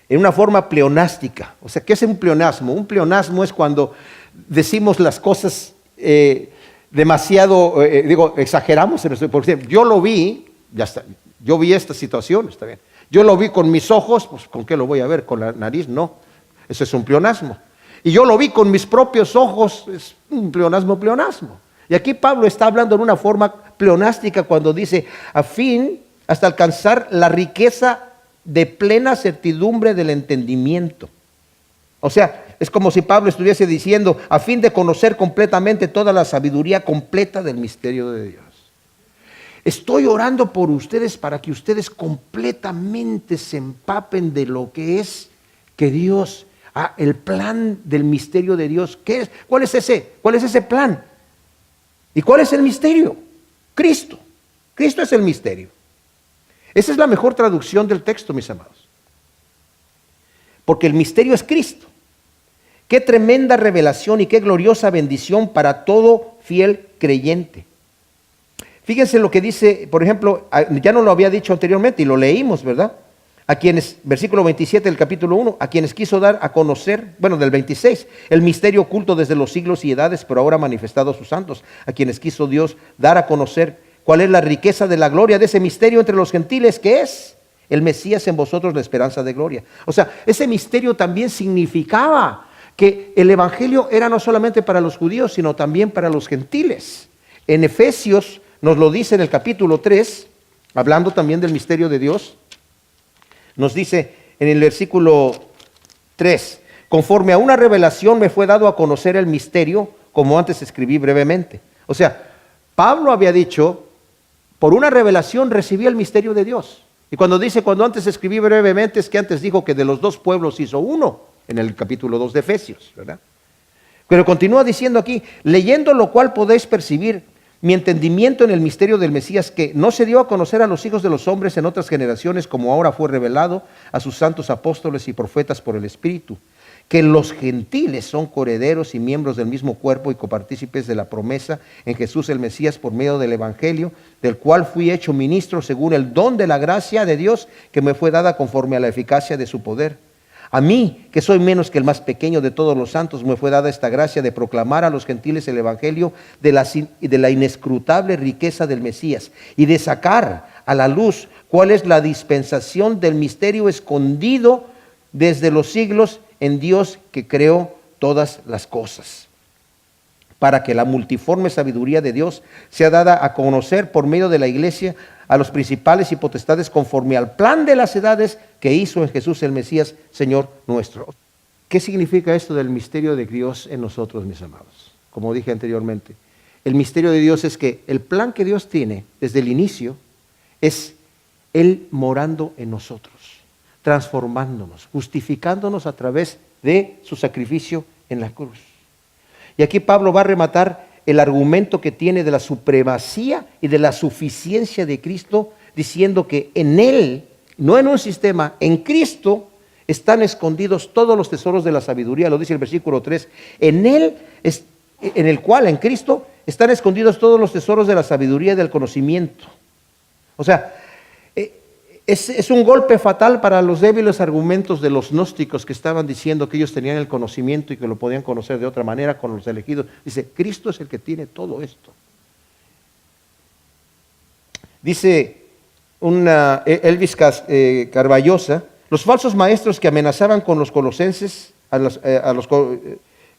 en una forma pleonástica. O sea, ¿qué es un pleonasmo? Un pleonasmo es cuando decimos las cosas demasiado, exageramos. Por ejemplo, yo lo vi, ya está, yo vi esta situación, está bien. Yo lo vi con mis ojos, pues ¿con qué lo voy a ver? ¿Con la nariz? No, eso es un pleonasmo. Y yo lo vi con mis propios ojos, es un pleonasmo. Y aquí Pablo está hablando en una forma pleonástica cuando dice, a fin hasta alcanzar la riqueza de plena certidumbre del entendimiento. O sea, es como si Pablo estuviese diciendo, a fin de conocer completamente toda la sabiduría completa del misterio de Dios. Estoy orando por ustedes para que ustedes completamente se empapen de lo que es que Dios, el plan del misterio de Dios. ¿Qué es? ¿Cuál es ese plan? ¿Y cuál es el misterio? Cristo. Cristo es el misterio. Esa es la mejor traducción del texto, mis amados. Porque el misterio es Cristo. Qué tremenda revelación y qué gloriosa bendición para todo fiel creyente. Fíjense lo que dice, por ejemplo, ya no lo había dicho anteriormente y lo leímos, ¿verdad? A quienes, versículo 27 del capítulo 1, a quienes quiso dar a conocer, del 26, el misterio oculto desde los siglos y edades, pero ahora manifestado a sus santos, a quienes quiso Dios dar a conocer cuál es la riqueza de la gloria de ese misterio entre los gentiles, que es el Mesías en vosotros, la esperanza de gloria. O sea, ese misterio también significaba que el evangelio era no solamente para los judíos, sino también para los gentiles. En Efesios nos lo dice en el capítulo 3, hablando también del misterio de Dios. Nos dice en el versículo 3, conforme a una revelación me fue dado a conocer el misterio, como antes escribí brevemente. O sea, Pablo había dicho, por una revelación recibí el misterio de Dios. Y cuando dice, cuando antes escribí brevemente, es que antes dijo que de los dos pueblos hizo uno, en el capítulo 2 de Efesios, ¿verdad? Pero continúa diciendo aquí, leyendo lo cual podéis percibir mi entendimiento en el misterio del Mesías, que no se dio a conocer a los hijos de los hombres en otras generaciones, como ahora fue revelado a sus santos apóstoles y profetas por el Espíritu, que los gentiles son coherederos y miembros del mismo cuerpo y copartícipes de la promesa en Jesús el Mesías por medio del Evangelio, del cual fui hecho ministro según el don de la gracia de Dios que me fue dada conforme a la eficacia de su poder. A mí, que soy menos que el más pequeño de todos los santos, me fue dada esta gracia de proclamar a los gentiles el Evangelio de la inescrutable riqueza del Mesías y de sacar a la luz cuál es la dispensación del misterio escondido desde los siglos en Dios que creó todas las cosas, para que la multiforme sabiduría de Dios sea dada a conocer por medio de la iglesia a los principales y potestades conforme al plan de las edades que hizo en Jesús el Mesías, Señor nuestro. ¿Qué significa esto del misterio de Dios en nosotros, mis amados? Como dije anteriormente, el misterio de Dios es que el plan que Dios tiene desde el inicio es Él morando en nosotros, transformándonos, justificándonos a través de su sacrificio en la cruz. Y aquí Pablo va a rematar el argumento que tiene de la supremacía y de la suficiencia de Cristo, diciendo que en Él, no en un sistema, en Cristo están escondidos todos los tesoros de la sabiduría, lo dice el versículo 3, en Él, en el cual, en Cristo, están escondidos todos los tesoros de la sabiduría y del conocimiento. O sea, es un golpe fatal para los débiles argumentos de los gnósticos que estaban diciendo que ellos tenían el conocimiento y que lo podían conocer de otra manera con los elegidos. Dice, Cristo es el que tiene todo esto. Dice Elvis Carballosa, los falsos maestros que amenazaban con los colosenses,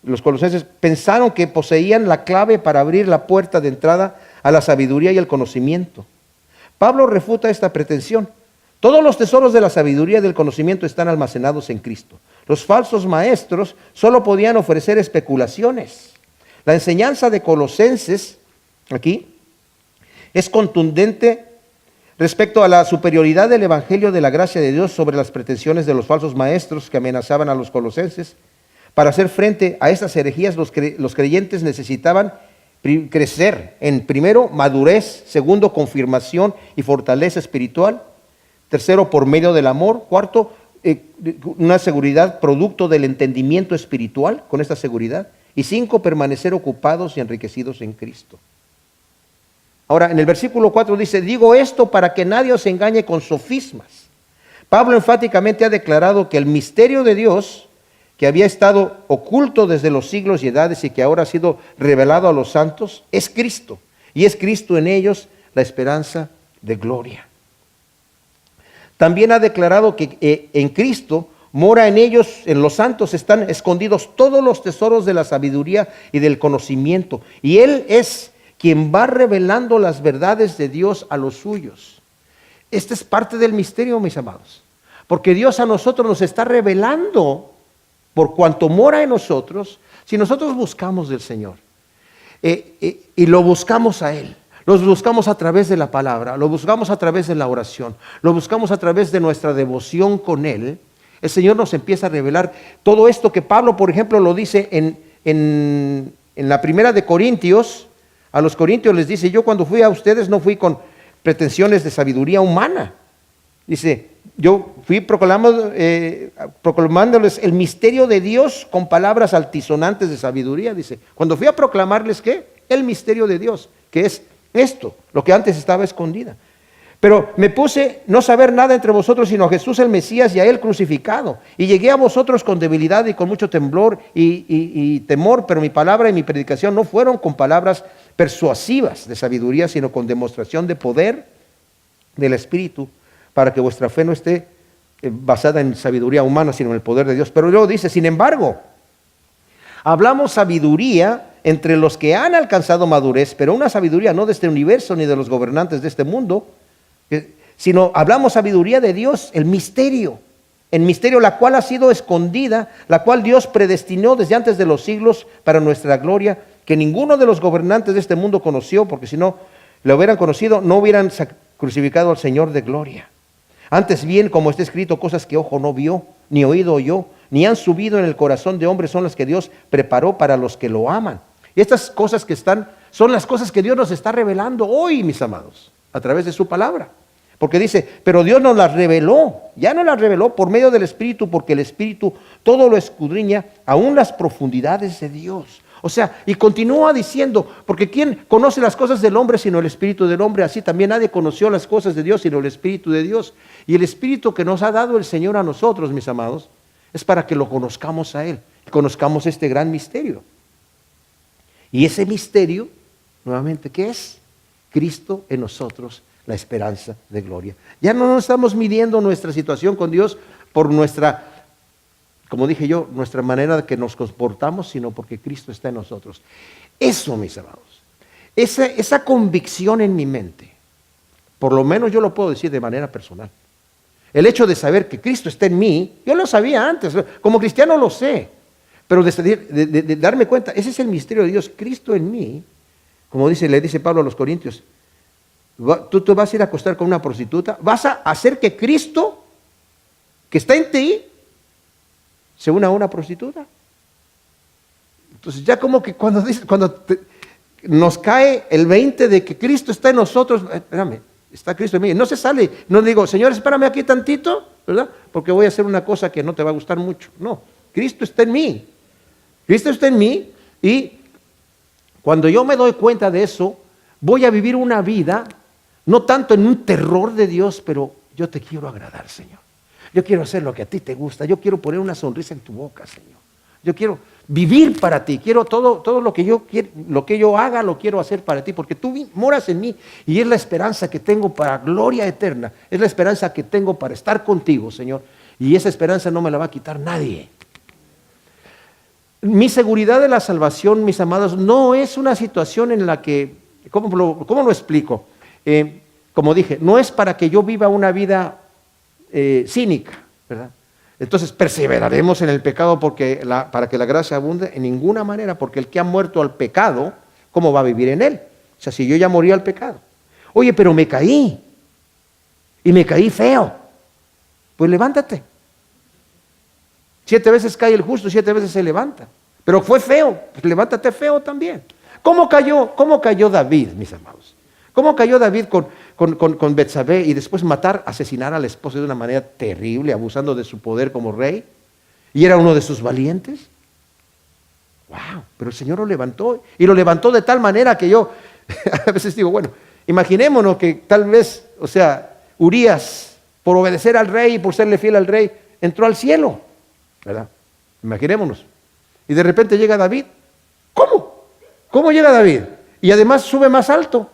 los colosenses pensaron que poseían la clave para abrir la puerta de entrada a la sabiduría y el conocimiento. Pablo refuta esta pretensión. Todos los tesoros de la sabiduría y del conocimiento están almacenados en Cristo. Los falsos maestros solo podían ofrecer especulaciones. La enseñanza de Colosenses, aquí, es contundente respecto a la superioridad del Evangelio de la gracia de Dios sobre las pretensiones de los falsos maestros que amenazaban a los colosenses. Para hacer frente a estas herejías, los creyentes necesitaban crecer en, primero, madurez; segundo, confirmación y fortaleza espiritual; tercero, por medio del amor; cuarto, una seguridad producto del entendimiento espiritual, con esta seguridad; y 5, permanecer ocupados y enriquecidos en Cristo. Ahora, en el versículo 4 dice, digo esto para que nadie os engañe con sofismas. Pablo enfáticamente ha declarado que el misterio de Dios, que había estado oculto desde los siglos y edades y que ahora ha sido revelado a los santos, es Cristo. Y es Cristo en ellos la esperanza de gloria. También ha declarado que en Cristo mora en ellos, en los santos, están escondidos todos los tesoros de la sabiduría y del conocimiento. Y Él es quien va revelando las verdades de Dios a los suyos. Esta es parte del misterio, mis amados. Porque Dios a nosotros nos está revelando por cuanto mora en nosotros, si nosotros buscamos del Señor y lo buscamos a Él. Los buscamos a través de la palabra, lo buscamos a través de la oración, lo buscamos a través de nuestra devoción con Él. El Señor nos empieza a revelar todo esto que Pablo, por ejemplo, lo dice en la primera de Corintios. A los corintios les dice, yo cuando fui a ustedes no fui con pretensiones de sabiduría humana. Dice, yo fui proclamándoles el misterio de Dios con palabras altisonantes de sabiduría. Dice, cuando fui a proclamarles, ¿qué? El misterio de Dios, que es esto, lo que antes estaba escondida. Pero me puse no saber nada entre vosotros, sino a Jesús el Mesías y a Él crucificado. Y llegué a vosotros con debilidad y con mucho temblor y temor, pero mi palabra y mi predicación no fueron con palabras persuasivas de sabiduría, sino con demostración de poder del Espíritu, para que vuestra fe no esté basada en sabiduría humana, sino en el poder de Dios. Pero luego dice, sin embargo, Hablamos sabiduría entre los que han alcanzado madurez, pero una sabiduría no de este universo ni de los gobernantes de este mundo, sino hablamos sabiduría de Dios, el misterio la cual ha sido escondida, la cual Dios predestinó desde antes de los siglos para nuestra gloria, que ninguno de los gobernantes de este mundo conoció, porque si no lo hubieran conocido, no hubieran crucificado al Señor de gloria. Antes bien, como está escrito, cosas que ojo no vio, ni oído oyó, ni han subido en el corazón de hombre, son las que Dios preparó para los que lo aman. Y estas cosas que están, son las cosas que Dios nos está revelando hoy, mis amados, a través de su palabra. Porque dice, pero Dios nos las reveló, ya nos las reveló por medio del Espíritu, porque el Espíritu todo lo escudriña, aún las profundidades de Dios. O sea, y continúa diciendo, porque ¿quién conoce las cosas del hombre sino el Espíritu del hombre? Así también nadie conoció las cosas de Dios sino el Espíritu de Dios. Y el Espíritu que nos ha dado el Señor a nosotros, mis amados, es para que lo conozcamos a Él, conozcamos este gran misterio. Y ese misterio, nuevamente, ¿qué es? Cristo en nosotros, la esperanza de gloria. Ya no nos estamos midiendo nuestra situación con Dios por nuestra, como dije yo, nuestra manera de que nos comportamos, sino porque Cristo está en nosotros. Eso, mis amados, esa convicción en mi mente, por lo menos yo lo puedo decir de manera personal. El hecho de saber que Cristo está en mí, yo lo sabía antes, como cristiano lo sé, pero de darme cuenta, ese es el misterio de Dios, Cristo en mí, como le dice Pablo a los Corintios, tú te vas a ir a acostar con una prostituta, vas a hacer que Cristo, que está en ti, se una a una prostituta. Entonces ya como que cuando nos cae el 20 de que Cristo está en nosotros, espérame, está Cristo en mí, no se sale, no digo, Señor, espérame aquí tantito, ¿verdad? Porque voy a hacer una cosa que no te va a gustar mucho. No, Cristo está en mí. Cristo está en mí y cuando yo me doy cuenta de eso, voy a vivir una vida, no tanto en un terror de Dios, pero yo te quiero agradar, Señor. Yo quiero hacer lo que a ti te gusta, yo quiero poner una sonrisa en tu boca, Señor. Yo quiero vivir para ti, quiero todo lo que yo haga, lo quiero hacer para ti, porque tú moras en mí y es la esperanza que tengo para gloria eterna, es la esperanza que tengo para estar contigo, Señor, y esa esperanza no me la va a quitar nadie. Mi seguridad de la salvación, mis amados, no es una situación en la que, ¿cómo lo explico? Como dije, no es para que yo viva una vida cínica, ¿verdad? Entonces perseveraremos en el pecado para que la gracia abunde, en ninguna manera, porque el que ha muerto al pecado, ¿cómo va a vivir en él? O sea, si yo ya morí al pecado. Oye, pero me caí, y me caí feo, pues levántate. 7 veces cae el justo, 7 veces se levanta. Pero fue feo, pues levántate feo también. ¿Cómo cayó David, mis amados? ¿Cómo cayó David con Betsabé y después asesinar a la esposa de una manera terrible, abusando de su poder como rey? ¿Y era uno de sus valientes? ¡Wow! Pero el Señor lo levantó, y lo levantó de tal manera que yo a veces digo, bueno, imaginémonos que tal vez, Urías, por obedecer al rey y por serle fiel al rey, entró al cielo, ¿verdad? Imaginémonos. Y de repente llega David. ¿Cómo? ¿Cómo llega David? Y además sube más alto.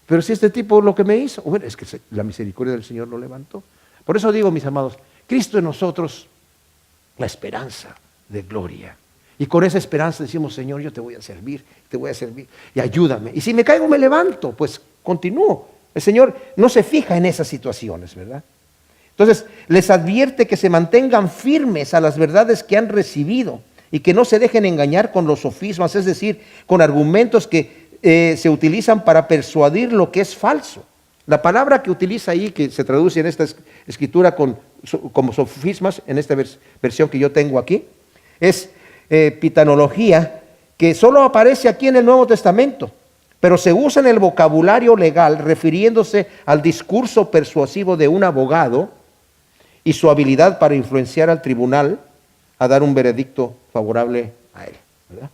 Pero si este tipo lo que me hizo, bueno, es que la misericordia del Señor lo levantó. Por eso digo, mis amados, Cristo en nosotros, la esperanza de gloria. Y con esa esperanza decimos, Señor, yo te voy a servir, y ayúdame. Y si me caigo, me levanto, pues continúo. El Señor no se fija en esas situaciones, ¿verdad? Entonces, les advierte que se mantengan firmes a las verdades que han recibido y que no se dejen engañar con los sofismas, es decir, con argumentos que se utilizan para persuadir lo que es falso. La palabra que utiliza ahí, que se traduce en esta escritura como sofismas, en esta versión que yo tengo aquí, es pitanología, que solo aparece aquí en el Nuevo Testamento, pero se usa en el vocabulario legal refiriéndose al discurso persuasivo de un abogado y su habilidad para influenciar al tribunal a dar un veredicto favorable a él, ¿verdad?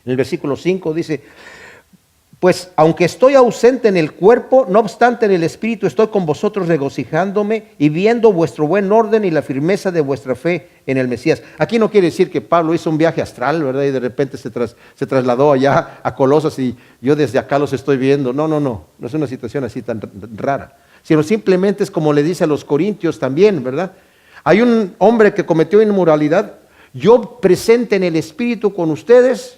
En el versículo 5 dice, pues aunque estoy ausente en el cuerpo, no obstante en el espíritu estoy con vosotros regocijándome y viendo vuestro buen orden y la firmeza de vuestra fe en el Mesías. Aquí no quiere decir que Pablo hizo un viaje astral, ¿verdad? Y de repente se trasladó allá a Colosas y yo desde acá los estoy viendo. No es una situación así tan rara, sino simplemente es como le dice a los corintios también, ¿verdad? Hay un hombre que cometió inmoralidad, yo presente en el Espíritu con ustedes,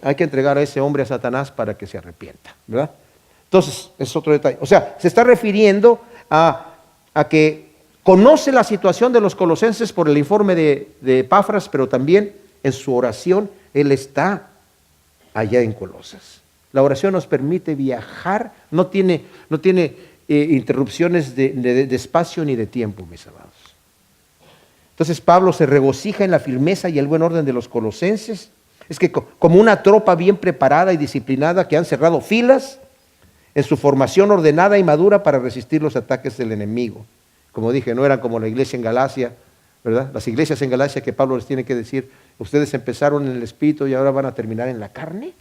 hay que entregar a ese hombre a Satanás para que se arrepienta, ¿verdad? Entonces, es otro detalle. O sea, se está refiriendo a que conoce la situación de los colosenses por el informe de Epafras, pero también en su oración, él está allá en Colosas. La oración nos permite viajar, no tiene interrupciones de espacio ni de tiempo, mis amados. Entonces Pablo se regocija en la firmeza y el buen orden de los colosenses. Es que como una tropa bien preparada y disciplinada que han cerrado filas en su formación ordenada y madura para resistir los ataques del enemigo. Como dije, no eran como la iglesia en Galacia, ¿verdad? Las iglesias en Galacia que Pablo les tiene que decir, ustedes empezaron en el Espíritu y ahora van a terminar en la carne.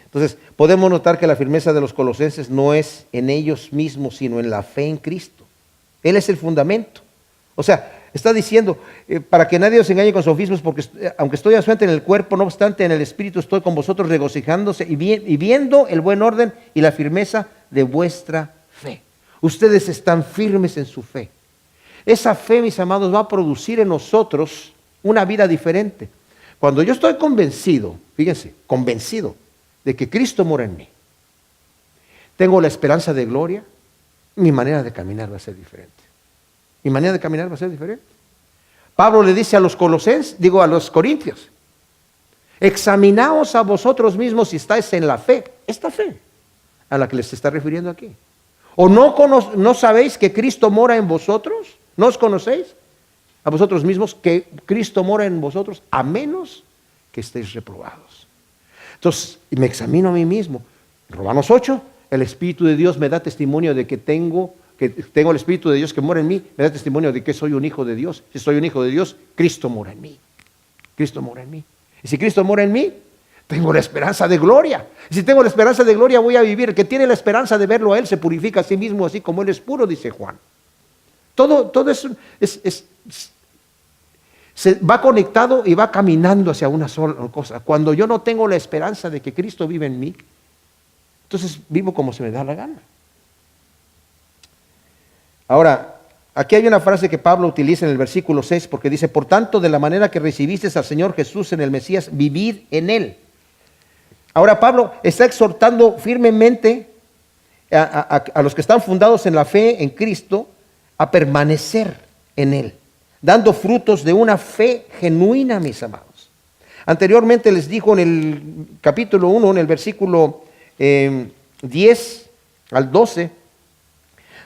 Entonces, podemos notar que la firmeza de los colosenses no es en ellos mismos, sino en la fe en Cristo. Él es el fundamento. O sea, está diciendo, para que nadie os engañe con sofismas, porque aunque estoy ausente en el cuerpo, no obstante en el Espíritu estoy con vosotros regocijándose y viendo el buen orden y la firmeza de vuestra fe. Ustedes están firmes en su fe. Esa fe, mis amados, va a producir en nosotros una vida diferente. Cuando yo estoy convencido, fíjense, convencido de que Cristo mora en mí, tengo la esperanza de gloria, mi manera de caminar va a ser diferente. Mi manera de caminar va a ser diferente. Pablo le dice a los colosenses, a los corintios, examinaos a vosotros mismos si estáis en la fe, esta fe a la que les está refiriendo aquí. ¿O no sabéis que Cristo mora en vosotros? ¿No os conocéis a vosotros mismos que Cristo mora en vosotros, a menos que estéis reprobados? Entonces, me examino a mí mismo. Romanos 8, el Espíritu de Dios me da testimonio de que tengo el Espíritu de Dios que mora en mí, me da testimonio de que soy un hijo de Dios. Si soy un hijo de Dios, Cristo mora en mí. Cristo mora en mí. Y si Cristo mora en mí, tengo la esperanza de gloria. Y si tengo la esperanza de gloria, voy a vivir. El que tiene la esperanza de verlo a Él se purifica a sí mismo, así como Él es puro, dice Juan. Todo eso se va conectado y va caminando hacia una sola cosa. Cuando yo no tengo la esperanza de que Cristo vive en mí, entonces vivo como se me da la gana. Ahora, aquí hay una frase que Pablo utiliza en el versículo 6, porque dice, por tanto, de la manera que recibisteis al Señor Jesús en el Mesías, vivid en Él. Ahora Pablo está exhortando firmemente a los que están fundados en la fe en Cristo a permanecer en Él, dando frutos de una fe genuina, mis amados. Anteriormente les dijo en el capítulo 1, en el versículo 10 al 12,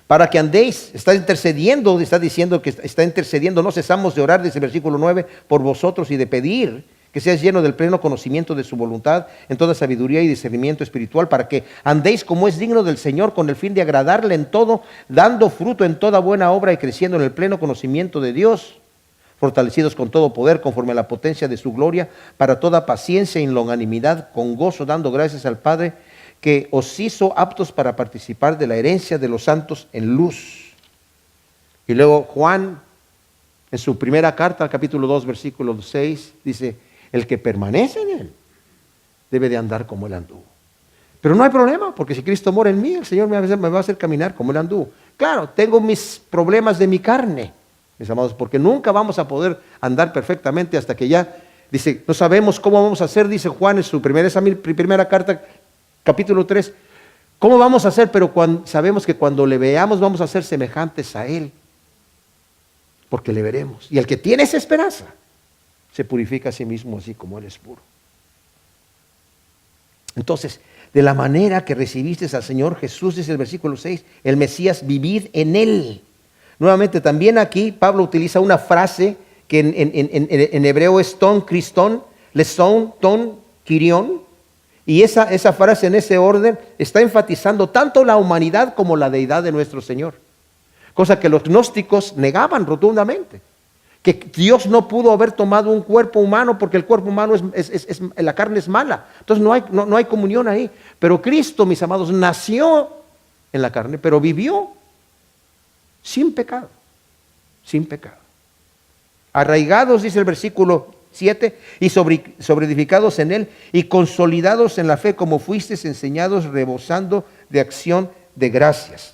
para que andéis, está intercediendo, está diciendo que está intercediendo, no cesamos de orar, dice el versículo 9, por vosotros y de pedir que seas lleno del pleno conocimiento de su voluntad, en toda sabiduría y discernimiento espiritual, para que andéis como es digno del Señor, con el fin de agradarle en todo, dando fruto en toda buena obra y creciendo en el pleno conocimiento de Dios, fortalecidos con todo poder, conforme a la potencia de su gloria, para toda paciencia y longanimidad, con gozo, dando gracias al Padre, que os hizo aptos para participar de la herencia de los santos en luz. Y luego Juan, en su primera carta, capítulo 2, versículo 6, dice, el que permanece en Él debe de andar como Él anduvo. Pero no hay problema, porque si Cristo mora en mí, el Señor me va a hacer caminar como Él anduvo. Claro, tengo mis problemas de mi carne, mis amados, porque nunca vamos a poder andar perfectamente hasta que ya, dice, no sabemos cómo vamos a hacer, dice Juan en su primera carta, capítulo 3, ¿cómo vamos a hacer? Pero sabemos que cuando le veamos vamos a ser semejantes a Él, porque le veremos. Y el que tiene esa esperanza, se purifica a sí mismo así como Él es puro. Entonces, de la manera que recibiste al Señor Jesús, dice el versículo 6, el Mesías, vivid en Él. Nuevamente, también aquí Pablo utiliza una frase que en hebreo es ton, cristón, lesón, ton, kirión. Y esa frase en ese orden está enfatizando tanto la humanidad como la deidad de nuestro Señor. Cosa que los gnósticos negaban rotundamente. Que Dios no pudo haber tomado un cuerpo humano porque el cuerpo humano la carne es mala. Entonces no hay comunión ahí. Pero Cristo, mis amados, nació en la carne, pero vivió sin pecado. Sin pecado. Arraigados, dice el versículo 7, y sobreedificados en Él y consolidados en la fe como fuisteis enseñados, rebosando de acción de gracias.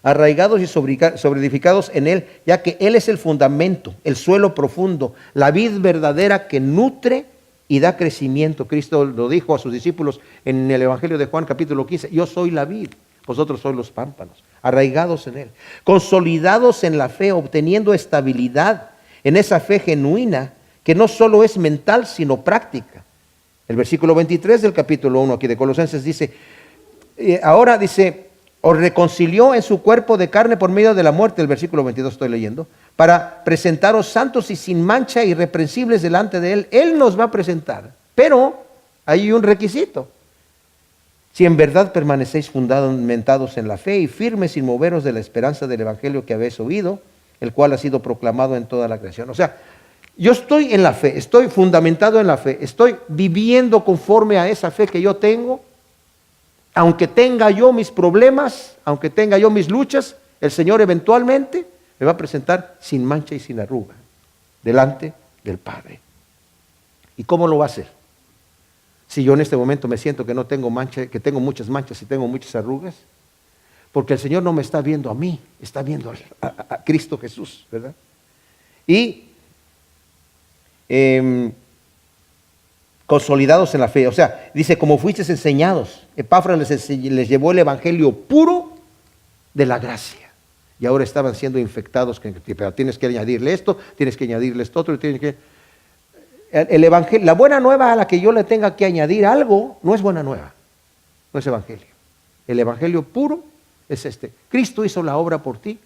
arraigados y sobreedificados en Él, ya que Él es el fundamento, el suelo profundo, la vid verdadera que nutre y da crecimiento. Cristo lo dijo a sus discípulos en el Evangelio de Juan capítulo 15, yo soy la vid, vosotros sois los pámpanos, arraigados en Él, consolidados en la fe, obteniendo estabilidad en esa fe genuina, que no solo es mental, sino práctica. El versículo 23 del capítulo 1 aquí de Colosenses dice, ahora dice, os reconcilió en su cuerpo de carne por medio de la muerte, el versículo 22 estoy leyendo, para presentaros santos y sin mancha, irreprensibles delante de Él. Él nos va a presentar, pero hay un requisito. Si en verdad permanecéis fundamentados en la fe y firmes sin moveros de la esperanza del evangelio que habéis oído, el cual ha sido proclamado en toda la creación. O sea, yo estoy en la fe, estoy fundamentado en la fe, estoy viviendo conforme a esa fe que yo tengo. Aunque tenga yo mis problemas, aunque tenga yo mis luchas, el Señor eventualmente me va a presentar sin mancha y sin arruga delante del Padre. ¿Y cómo lo va a hacer? Si yo en este momento me siento que no tengo mancha, que tengo muchas manchas y tengo muchas arrugas, porque el Señor no me está viendo a mí, está viendo a Cristo Jesús, ¿verdad? Y consolidados en la fe, o sea, dice, como fuisteis enseñados. Epafras les llevó el evangelio puro de la gracia, y ahora estaban siendo infectados, pero tienes que añadirle esto, tienes que añadirle esto otro, tienes que... El evangelio, la buena nueva a la que yo le tenga que añadir algo, no es buena nueva, no es evangelio. El evangelio puro es este. Cristo hizo la obra por ti,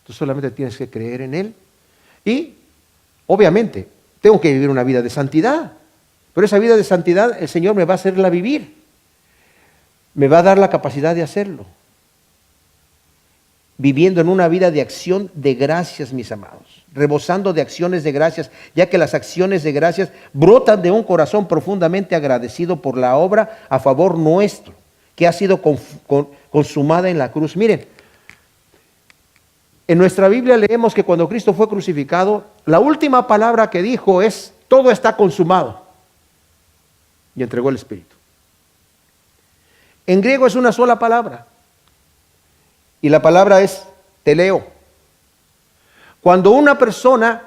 tú solamente tienes que creer en Él, y obviamente tengo que vivir una vida de santidad. Pero esa vida de santidad el Señor me va a hacerla vivir. Me va a dar la capacidad de hacerlo. Viviendo en una vida de acción de gracias, mis amados. Rebosando de acciones de gracias, ya que las acciones de gracias brotan de un corazón profundamente agradecido por la obra a favor nuestro, que ha sido consumada en la cruz. Miren, en nuestra Biblia leemos que cuando Cristo fue crucificado, la última palabra que dijo es, todo está consumado. Y entregó el Espíritu. En griego es una sola palabra. Y la palabra es teleo. Cuando una persona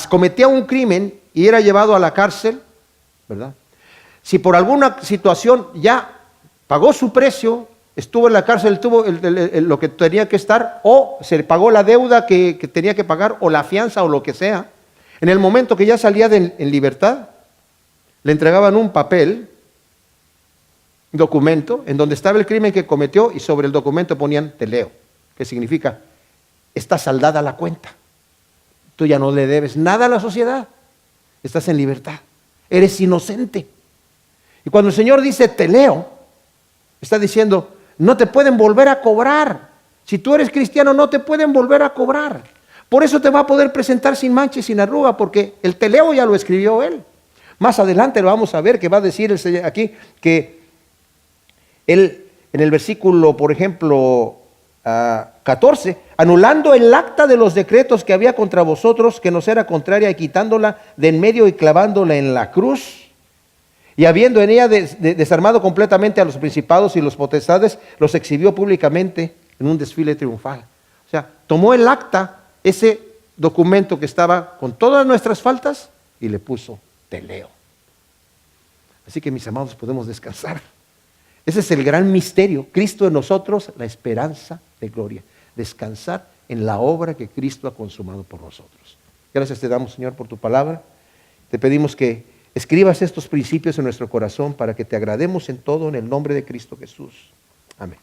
cometía un crimen y era llevado a la cárcel, ¿verdad? Si por alguna situación ya pagó su precio, estuvo en la cárcel, tuvo lo que tenía que estar, o se le pagó la deuda que tenía que pagar, o la fianza, o lo que sea, en el momento que ya salía en libertad, le entregaban un papel, documento, en donde estaba el crimen que cometió, y sobre el documento ponían teleo, que significa, está saldada la cuenta. Tú ya no le debes nada a la sociedad, estás en libertad, eres inocente. Y cuando el Señor dice teleo, está diciendo, no te pueden volver a cobrar. Si tú eres cristiano, no te pueden volver a cobrar. Por eso te va a poder presentar sin mancha y sin arruga, porque el teleo ya lo escribió Él. Más adelante lo vamos a ver, que va a decir el Señor aquí que Él, en el versículo, por ejemplo, 14, anulando el acta de los decretos que había contra vosotros, que nos era contraria, y quitándola de en medio y clavándola en la cruz, y habiendo en ella desarmado completamente a los principados y los potestades, los exhibió públicamente en un desfile triunfal. O sea, tomó el acta, ese documento que estaba con todas nuestras faltas, y le puso teleo. Así que, mis amados, podemos descansar. Ese es el gran misterio. Cristo en nosotros, la esperanza de gloria. Descansar en la obra que Cristo ha consumado por nosotros. Gracias te damos, Señor, por tu palabra. Te pedimos que escribas estos principios en nuestro corazón para que te agrademos en todo, en el nombre de Cristo Jesús. Amén.